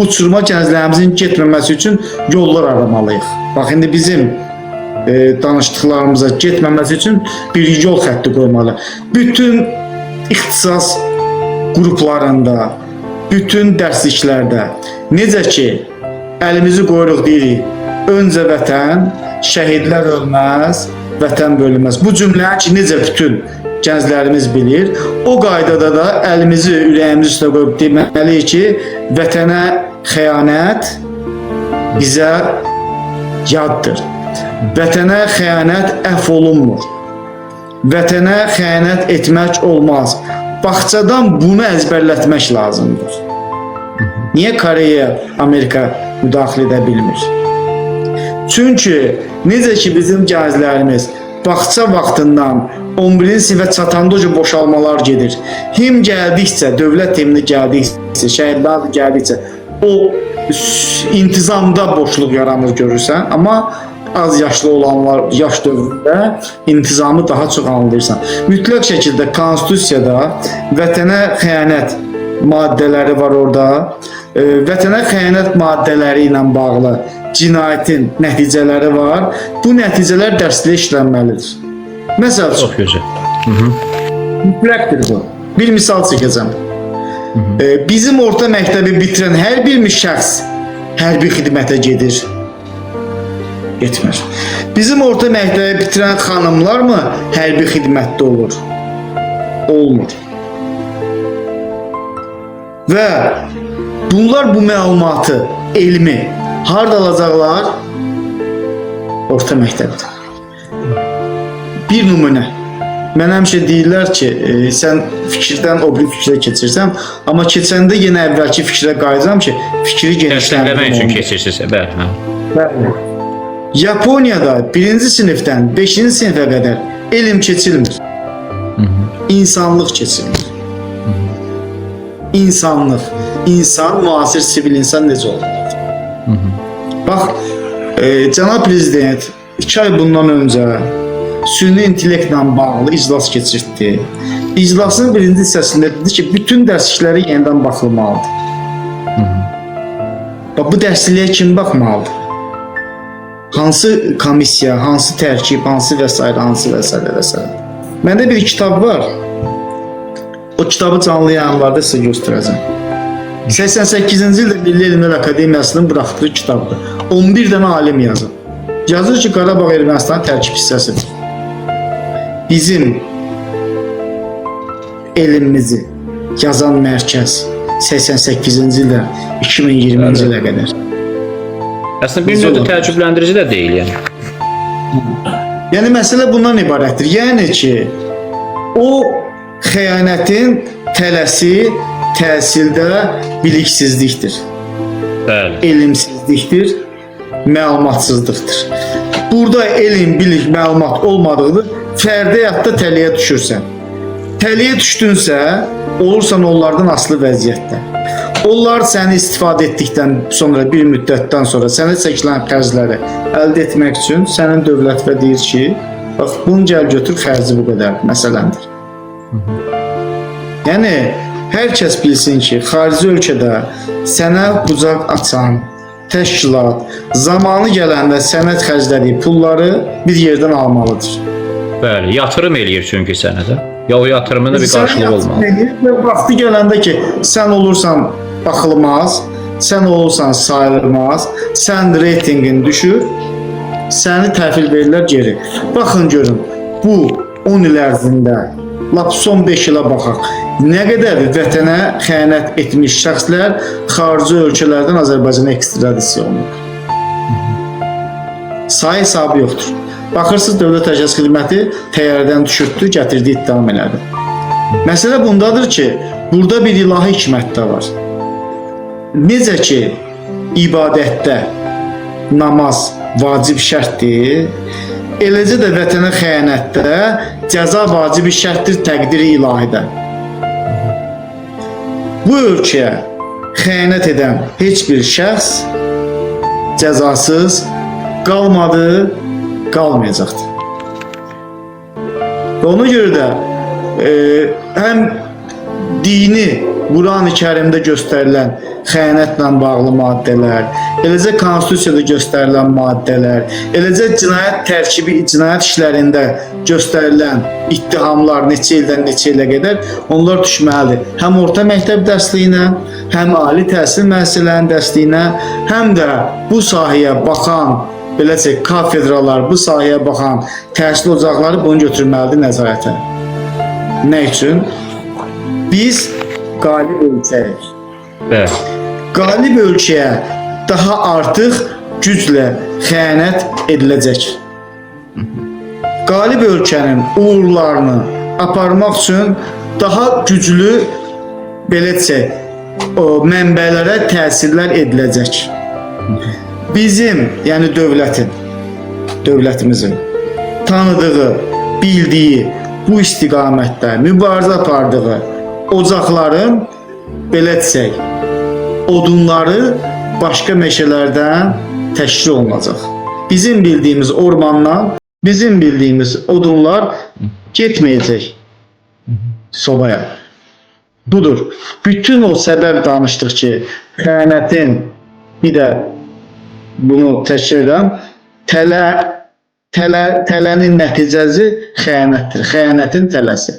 uçuruma gənclərimizin getməməsi üçün yollar aramalıyıq. Bax, indi bizim danışdıqlarımıza getməməsi üçün bir yol xətti qoymalı. Bütün ixtisas qruplarında, bütün dərsliklərdə necə ki, əlimizi qoyuruq deyirik, öncə vətən, şəhidlər ölməz, vətən bölünməz. Bu cümləni ki, necə bütün gənclərimiz bilir, o qaydada da əlimizi ürəyimiz üstə qoyub deməliyik ki, vətənə xəyanət bizə yaddır. Vətənə xəyanət əff olunmur. Vətənə xəyanət etmək olmaz. Bağçadan bunu əzbərlətmək lazımdır. Niyə Koreya, Amerika müdaxilə edə bilmir? Çünki necə ki bizim gənclərimiz bağça vaxtından 11-ci sinifə çatanda boşalmalar gedir. Him gəldikcə, dövlət himni gəldikcə, şəhidlər gəldikcə o intizamda boşluq yaranır görürsən, amma az yaşlı olanlar yaş dövründə intizamı daha çox anlayırsan. Mütləq şəkildə konstitusiyada vətənə xəyanət maddələri var orada. Vətənə xəyanət maddələri ilə bağlı cinayətin nəticələri var. Bu nəticələr dərslə işlənməlidir. Məsəl Çox gözəl. mütləqdir bu. Bir misal çəkəcəm. Bizim orta məktəbi bitirən hər bir şəxs hərbi xidmətə gedir. Getmir. Bizim orta məktəbi bitirən xanımlar mı hərbi xidmətdə olur? Olmur. Və bunlar bu məlumatı, elmi harda alacaqlar? Orta məktəbdə. Bir nümunə. Mən həmişə deyirlər ki, sən fikirdən o bir fikrə keçirsən, amma keçəndə yenə əvvəlki fikrə qayıdacam ki, fikri genişləndirmək üçün keçirsiniz, bəli. Bəli. Yaponiyada 1-ci sinifdən 5-ci sinifə qədər elm keçilmir. İnsanlıq keçilmir. İnsanlıq. İnsan, müasir sivil insan necə olmalıdır? Bax, cənab prezident 2 ay bundan öncə süni intellektlə bağlı iclas keçirdi. İclasın 1-ci hissəsində dedi ki, bütün dərslikləri yenidən baxılmalıdır. Bax, bu dərsliyə kim baxmalıdır? Hansı komissiya, hansı tərkib, hansı vəsairə, hansı vəsairə, vəsairə. Məndə bir kitab var. O kitabı canlı yayımlarda sizə göstərəcəm. 88-ci ildə Milli Elmlər Akademiyasının buraxdığı kitabdır. 11 dənə alim yazır. Yazır ki, Qarabağ Ermənistanın tərkib hissəsidir. Bizim elmimizi yazan mərkəz 88-ci ildə 2020-ci ilə qədər. Əslində bir növdə təəccübləndirici də deyil, yəni. Yəni məsələ bundan ibarətdir. Yəni ki, o xəyanətin tələsi təhsildə biliksizlikdir. Bəli. Elmsizlikdir, məlumatsızlıqdır. Burada elm, bilik, məlumat olmadıqdır. Fərdi həyatda təliyə düşürsən. Təliyə düşdünsə, olursan onlardan asılı vəziyyətdə. Onlar səni istifadə etdikdən sonra bir müddətdən sonra sənə çəkilən xərcləri əldə etmək üçün sənin dövlət və deyir ki, bax, bunu gəl götür, xərci bu qədər məsələndir. Yəni, hər kəs bilsin ki, xarici ölkədə sənə bucaq açan təşkilat zamanı gələndə sənət xərclədiyi pulları bir yerdən almalıdır. Bəli, yatırım eləyir çünki sənə də. Ya o yatırımında bir qarşılığı olmalı. Vaxtı gələndə ki, sən olursan baxılmaz, sən olursan sayılmaz, sən reytingin düşür, səni təhvil verirlər geri. Baxın görün, bu 10 il ərzində, lap son 5 ilə baxaq, nə qədər vətənə xəyanət etmiş şəxslər xarici ölkələrdən Azərbaycana ekstradisiya olunur. Sayı hesabı yoxdur. Baxırsınız, Dövlət Təhlükəsizlik Xidməti təyyarədən düşürtdü, gətirdi, ittiham elədi. Məsələ bundadır ki, burada bir ilahi hikmət də var. Necə ki, ibadətdə namaz vacib şərtdir, eləcə də vətənə xəyanətdə cəza vacibi şərtdir təqdiri ilahidə. Bu ölkəyə xəyanət edən heç bir şəxs cəzasız qalmadı, qalmayacaqdır. Və ona görə də həm dini Qurani-Kərimdə göstərilən xəyanətlə bağlı maddələr, eləcə konstitusiyada göstərilən maddələr, eləcə cinayət tərkibi cinayət işlərində göstərilən ittihamlar neçə ildən neçə ilə qədər onlar düşməlidir. Həm orta məktəb dərsliyinə, həm ali təhsil müəssisələrinin dərsliyinə, həm də bu sahəyə baxan beləcə kafedralar, bu sahəyə baxan təhsil ocaqları bunu götürməlidir nəzarətə. Nə üçün? Biz qalib ölkəyik. Bəli. Qalib ölkəyə daha artıq güclə xəyanət ediləcək. Qalib ölkənin uğurlarını aparmaq üçün daha güclü belə desək, o mənbələrə təsirlər ediləcək. Bizim, yəni dövlətimizin tanıdığı, bildiyi bu istiqamətdə mübarizə apardığı ocaqların belə desək, odunları başqa meşələrdən təşkil olunacaq. Bizim bildiyimiz ormandan, bizim bildiyimiz odunlar getməyəcək sobaya. Budur. Bütün o səbəb danışdıq ki, xəyanətin bir də bunu təşkil edən tələnin nəticəsi xəyanətdir. Xəyanətin tələsi.